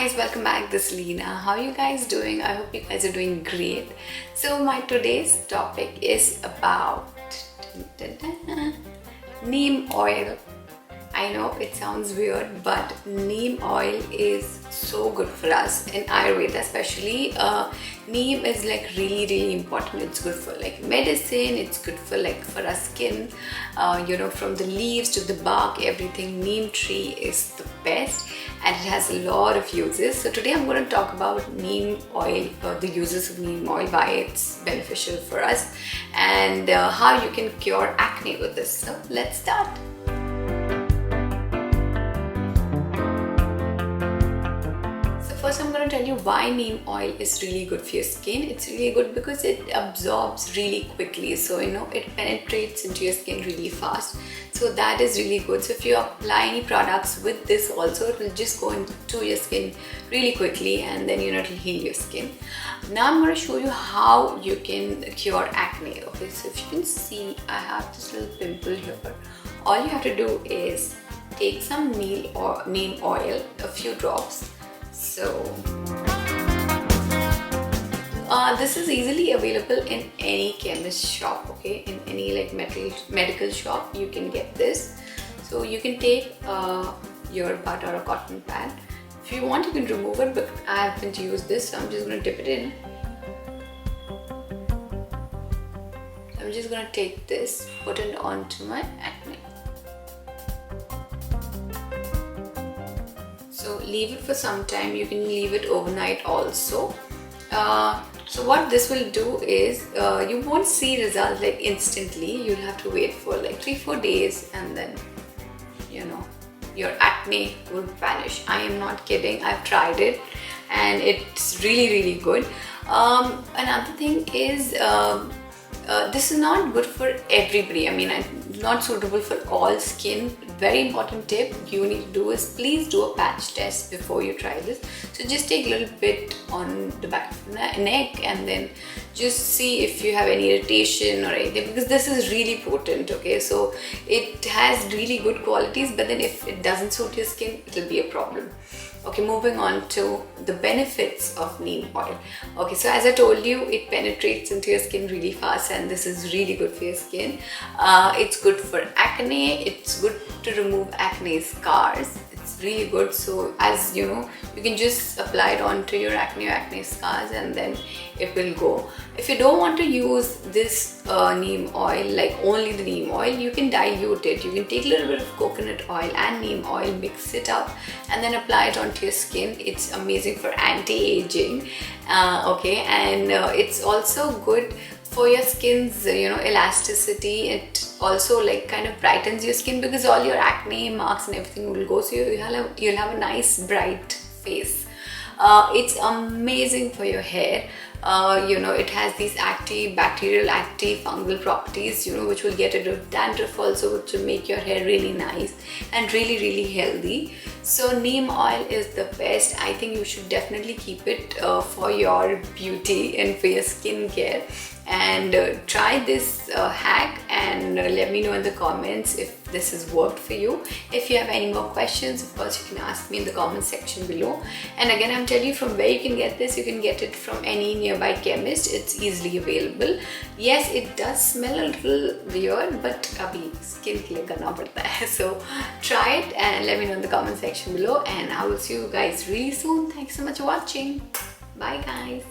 guys, welcome back. This is Leena. How are you guys doing? I hope you guys are doing great. So my today's topic is about neem oil. I know it sounds weird, but neem oil is so good for us in Ayurveda, especially. Neem is like really important. It's good for like medicine. It's good for like for our skin. From the leaves to the bark, everything. Neem tree is the best, and it has a lot of uses. So today I'm going to talk about neem oil, the uses of neem oil, why it's beneficial for us, and how you can cure acne with this. So let's start. First, I'm going to tell you why neem oil is really good for your skin. It's really good because it absorbs really quickly. So, it penetrates into your skin really fast. So that is really good. So if you apply any products with this also, it will just go into your skin really quickly, and then, it will heal your skin. Now I'm going to show you how you can cure acne. Okay, so if you can see, I have this little pimple here. All you have to do is take some neem oil, a few drops. So this is easily available in any chemist shop, okay? In any like medical shop, you can get this. So you can take your butt or a cotton pad. If you want, you can remove it, but I haven't used this, so I'm just going to dip it in. I'm just going to take this, put it onto my acne. So leave it for some time. You can leave it overnight also. So what this will do is you won't see results like instantly. You'll have to wait for like 3-4 days, and then your acne will vanish. I am not kidding. I've tried it and it's really good. Another thing is this is not good for everybody. I mean, not suitable for all skin. Very important tip you need to do is please do a patch test before you try this. So just take a little bit on the back of the neck and then just see if you have any irritation or anything, because this is really potent. Okay, so it has really good qualities, but then if it doesn't suit your skin, it will be a problem. Okay, moving on to the benefits of neem oil. Okay, so as I told you, it penetrates into your skin really fast, and this is really good for your skin. It's good for acne. It's good to remove acne scars. It's really good. So as you can just apply it onto your acne scars, and then it will go. If you don't want to use this neem oil, like only the neem oil, you can dilute it. You can take a little bit of coconut oil and neem oil, mix it up, and then apply it onto your skin. It's amazing for anti-aging. And it's also good for your skin's elasticity. It also like kind of brightens your skin, because all your acne marks and everything will go, so you'll have a nice bright face. It's amazing for your hair. It has these antibacterial, anti-fungal properties, which will get rid of dandruff also, which will make your hair really nice and really healthy. So neem oil is the best. I think you should definitely keep it for your beauty and for your skincare. And try this hack, and let me know in the comments if this has worked for you. If you have any more questions, of course you can ask me in the comment section below. And again, I'm telling you from where you can get this. You can get it from any nearby chemist. It's easily available. Yes, it does smell a little weird, but abhi skin ke liye karna padta hai. So try it and let me know in the comment section below, and I will see you guys really soon. Thanks so much for watching. Bye guys.